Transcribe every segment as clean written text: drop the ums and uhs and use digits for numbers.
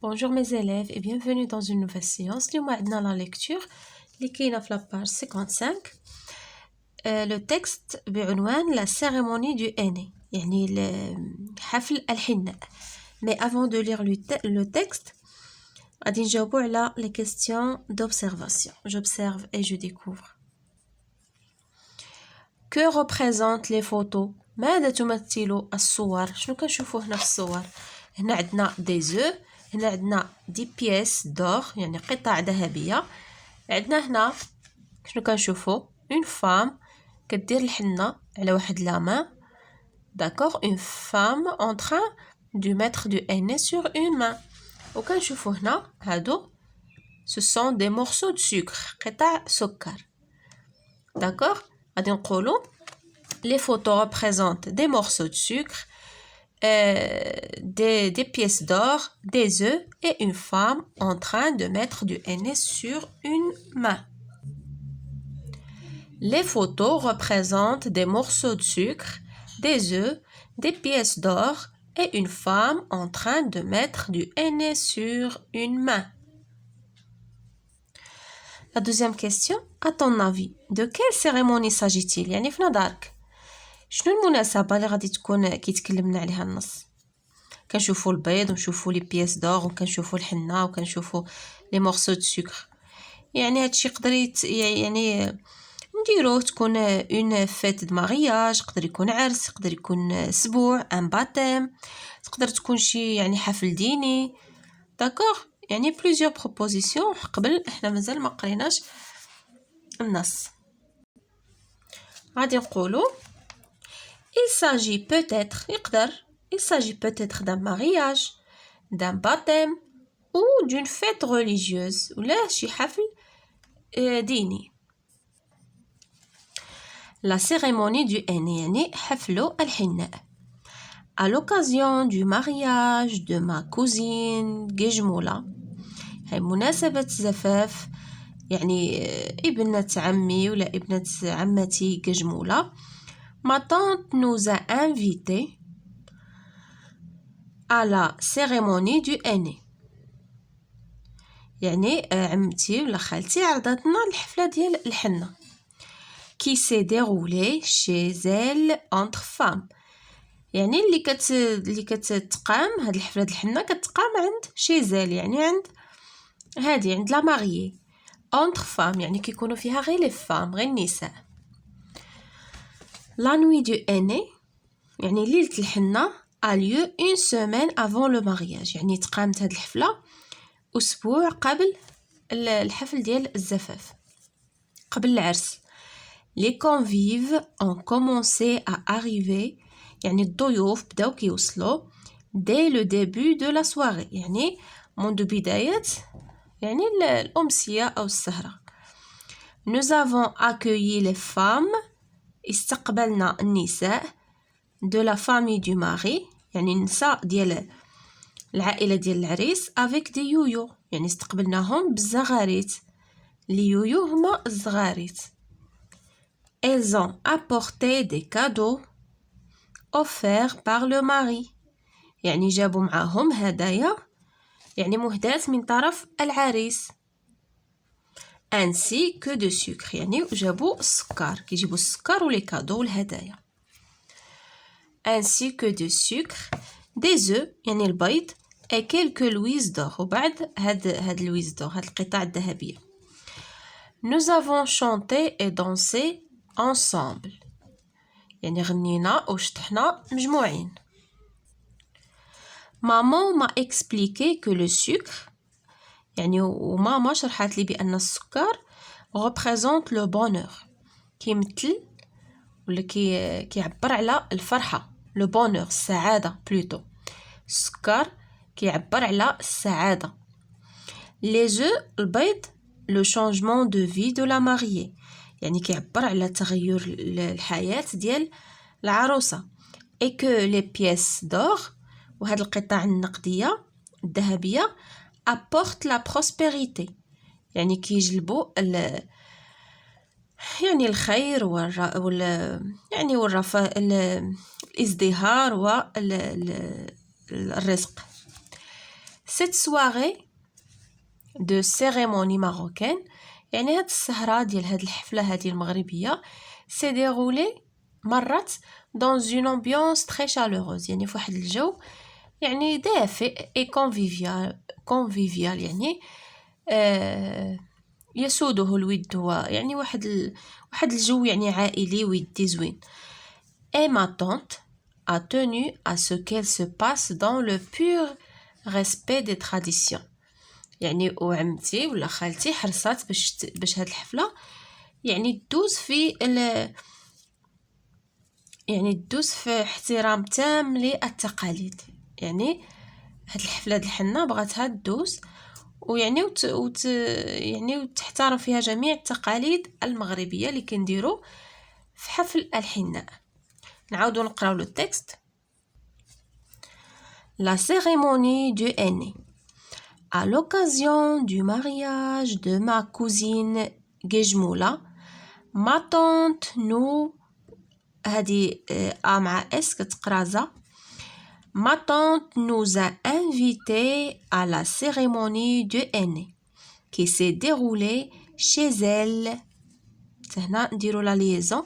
Bonjour mes élèves et bienvenue dans une nouvelle séance. اليوم عندنا la lecture اللي كاينه في la page 55. Le texte بعنوان la cérémonie du henné يعني حفل الحناء. Mais avant de lire le texte, غادي نجاوبوا على les questions d'observation. J'observe et je découvre. Que représentent les photos? ماذا تمثل الصور؟ شنو كنشوفوا هنا في الصور؟ هنا عندنا des œufs، هنا عندنا دي بيس دور يعني قطع ذهبيه. عندنا هنا شنو كنشوفوا؟ اون فام كدير الحنه على واحد لا مان. داكوغ، اون فام en train de mettre du henné sur une main. وكنشوفوا هنا هادو ce sont des morceaux de sucre، قطع سكر. داكوغ، غادي نقولوا les photos représentent des morceaux de sucre، des pièces d'or, des œufs et une femme en train de mettre du henné sur une main. Les photos représentent des morceaux de sucre, des œufs, des pièces d'or et une femme en train de mettre du henné sur une main. La deuxième question, à ton avis, de quelle cérémonie s'agit-il؟ يعني في نظرك شنو المناسبة اللي غادي تكون كيتكلمنا عليها النص؟ كنشوفوا البيض ونشوفوا لي بياس دور وكنشوفوا الحنه وكنشوفوا لي مورسو دو سكر. يعني هادشي يقدر يعني نديروه تكون اون فيت دو مارياج، يقدر يكون عرس، يقدر يكون سبوع ان باتيم، تقدر تكون شي يعني حفل ديني. داكوغ، يعني بليزيور بروبوزيسيون. قبل احنا مازال ما قريناش النص. غادي نقولوا il s'agit peut-être il s'agit peut-être d'un mariage, d'un baptême ou d'une fête religieuse ولا شي حفل ديني. La cérémonie du henné يعني حفل الحناء. À l'occasion du mariage de ma cousine جيجمولة، هي مناسبة زفاف يعني ابنة عمي ولا ابنة عمتي جيجمولة. Ma tante nous a invités à la cérémonie du henné. يعني عمتي ولا خالتي عرضتنا الحفلة ديال الحنة qui s'est déroulée chez elle entre femmes. يعني اللي كتقام هاد الحفلة ديال الحنة كتقام عند chez elle يعني عند هادي عند لا ماريي. entre femmes يعني كيكونوا فيها غير لي فام غير النساء. La nuit du henné يعني ليلة الحنة a lieu une semaine avant le mariage. يعني تقامت هاد الحفلة أسبوع قبل الحفل ديال الزفاف، قبل العرس. Les convives ont commencé à arriver يعني الضيوف بداو كيوصلوا dès le début de la soirée يعني منذ بداية يعني الأمسية أو السهرة. Nous avons accueilli les femmes استقبلنا النساء de la famille du mari يعني النساء ديال العائلة ديال العريس avec des يويو يعني استقبلناهم بالزغاريت. اليويو هما الزغاريت. Elles ont apporté des cadeaux offerts par le mari يعني جابوا معاهم هدايا يعني مهدات من طرف العريس. ainsi que de sucre يعني جابوا السكر، كيجيبوا السكر ولي كادو والهدايا. ainsi que de sucre, des œufs يعني البيض et quelques louises d'or وبعد هاد لويز دور هاد القطع الذهبية. nous avons chanté et dansé ensemble يعني غنينا وشطحنا مجموعين. maman m'a expliqué que le sucre يعني وماما شرحت لي بأن السكر représente le bonheur كيمثل ولا كيعبر على الفرحة. le bonheur السعادة plutôt. السكر كيعبر على السعادة. les œufs البيض le changement de vie de la mariée يعني كيعبر على تغير الحياة ديال العروسة. et que les pièces d'or وهاد القطع النقدية الذهبية apportent la prospérité يعني كيجلبوا يعني الخير يعني والرفاه الازدهار والرزق. Cette soirée de cérémonie marocaine يعني هاد السهرة ديال هاد الحفلة هادي المغربية s'est déroulée مرت dans une ambiance très chaleureuse يعني في واحد الجو يعني دافئ et convivial يعني يسوده الود يعني واحد الجو يعني عائلي ودي زوين. Et ma tante a tenu à ce qu'elle se passe dans le pur respect des traditions. يعني وعمتي ولا خالتي حرصات باش هاد الحفلة يعني تدوز في احترام تام للتقاليد. يعني هاد الحفلة د الحنة بغاتها تدوز ويعني يعني وتحترم فيها جميع التقاليد المغربية اللي كنديرو في حفل الحناء. نعاودو نقراو لو تكست. La cérémonie du aîné. À l'occasion du mariage de ma cousine Gejmoula, ma tante nous هذه مع اس كتقرا Ma tante nous a invités à la cérémonie du aîné qui s'est déroulée chez elle. هنا نديرو la liaison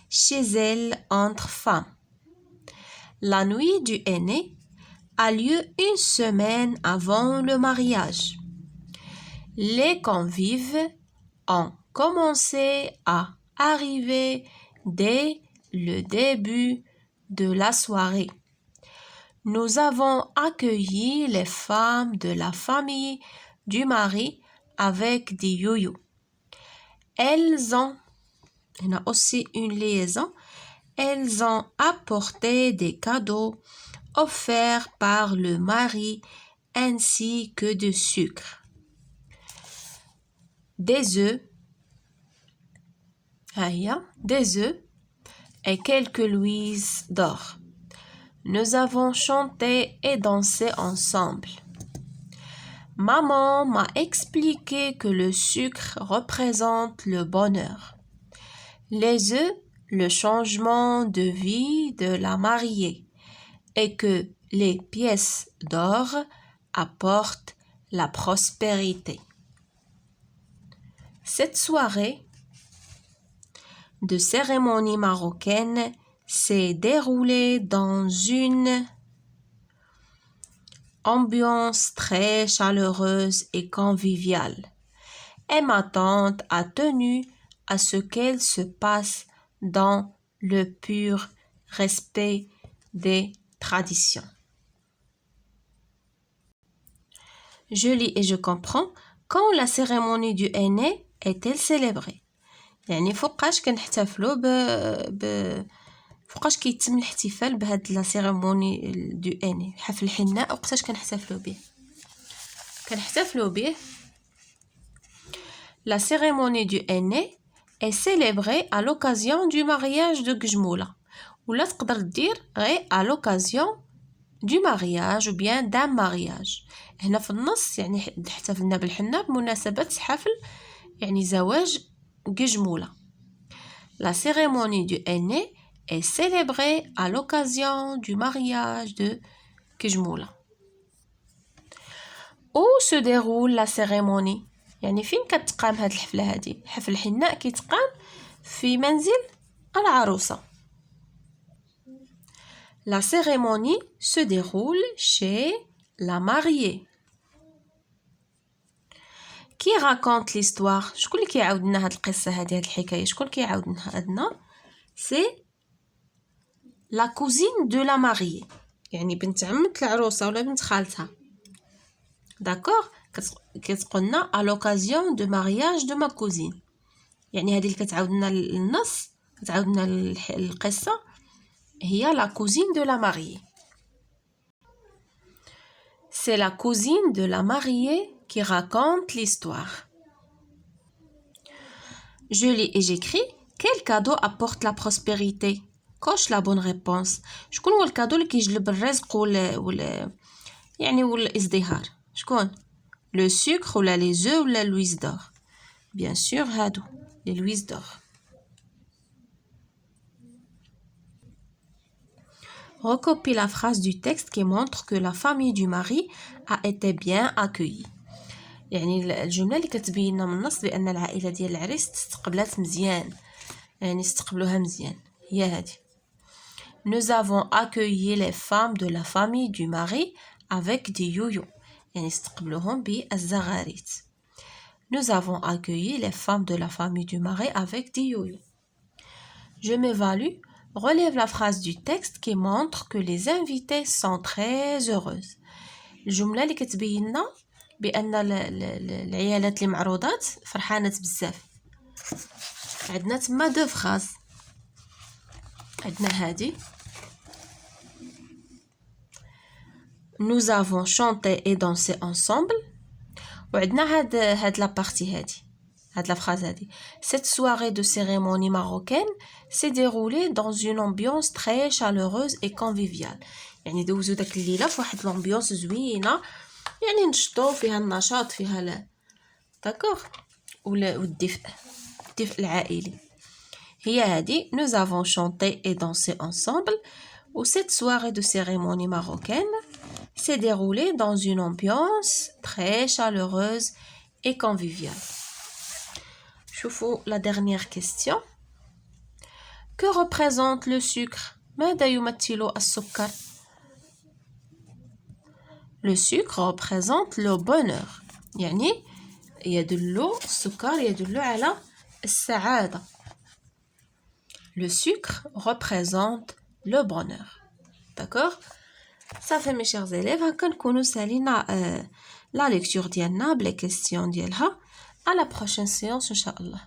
chez elle entre femmes. La nuit du aîné a lieu une semaine avant le mariage. Les convives ont commencé à arriver dès le début de la soirée. Nous avons accueilli les femmes de la famille du mari avec des yoyos. Elles ont aussi une liaison. Elles ont apporté des cadeaux offerts par le mari ainsi que du sucre, des œufs, et quelques louises d'or. Nous avons chanté et dansé ensemble. Maman m'a expliqué que le sucre représente le bonheur, les œufs, le changement de vie de la mariée, et que les pièces d'or apportent la prospérité. Cette soirée de cérémonie marocaine s'est déroulée dans une ambiance très chaleureuse et conviviale. Et ma tante a tenu à ce qu'elle se passe dans le pur respect des traditions. Je lis et je comprends. Quand la cérémonie du aîné est-elle célébrée؟ يعني فوقاش كنحتفلوا فوقاش كيتم الاحتفال بهاد لا سيريموني دو اني حفل الحناء وقتاش كنحتفلوا به La cérémonie du aîné est célébrée à l'occasion du mariage de Gejmoula. ولا تقدر دير غير à l'occasion du mariage ou bien d'un mariage. هنا في النص يعني احتفلنا بالحنة بمناسبة حفل يعني زواج Gejmoula. La cérémonie du aîné est célébrée à l'occasion du mariage de Gejmoula. Où se déroule la cérémonie؟ يعني فين كتقام هاد الحفلة هادي؟ حفل الحناء كيتقام في منزل العروسة. La cérémonie se déroule chez la mariée. Qui raconte l'histoire؟ شكون اللي كيعاود لنا هاد القصة هادي هاد الحكاية؟ شكون كيعاود لنا؟ C'est la cousine de la mariée. يعني بنت عمة العروسة ولا بنت خالتها. D'accord؟ كتقولنا à l'occasion de mariage de ma cousine. يعني هذه اللي كتعاود لنا النص كتعاود لنا القصة هي la cousine de la mariée. C'est la cousine de la mariée qui raconte l'histoire. Je lis et j'écris. Quel cadeau apporte la prospérité? Coche la bonne réponse. شكون هو الكادو اللي كيجلب الرزق والازدهار؟ شكون؟ Le sucre ou les œufs ou la louise d'or? Bien sûr, هادو les louises d'or. Recopie la phrase du texte qui montre que la famille du mari a été bien accueillie. يعني الجملة اللي كتبين لنا من النص بأن العائلة ديال العريس استقبلت مزيان، يعني استقبلوها مزيان، هي هذه. Nous avons accueilli les femmes de la famille du mari avec des yo-yo. يعني استقبلوهم بالزغاريت. Nous avons accueilli les femmes de la famille du mari avec des yo-yo. Je m'évalue. Relève la phrase du texte qui montre que les invités sont très heureuses. الجملة اللي كتبين لنا بأن العيالات اللي معروضات فرحانات بزاف. عندنا تما دو فراز. عندنا هذه Nous avons chanté et dansé ensemble. وعندنا هاد لا بارتي هاد لا phrase هادي. Cette soirée de cérémonie marocaine s'est déroulée dans une ambiance très chaleureuse et conviviale. يعني دوزو داك الليله فواحد لامبيونس زوينه، يعني نشطو فيها النشاط فيها داكوغ والدفء العائلي. هي هادي Nous avons chanté et dansé ensemble. Ou cette soirée de cérémonie marocaine s'est déroulée dans une ambiance très chaleureuse et conviviale. شوفوا la dernière question. Que représente le sucre? ماذا يمثل السكر؟ Le sucre représente le bonheur. يعني السكر يدل على السعادة. Le sucre représente le bonheur. D'accord? Ça fait mes chers élèves, هكا نكونوا سالينا la lecture ديالنا بلي question ديالها. À la prochaine séance إن شاء الله.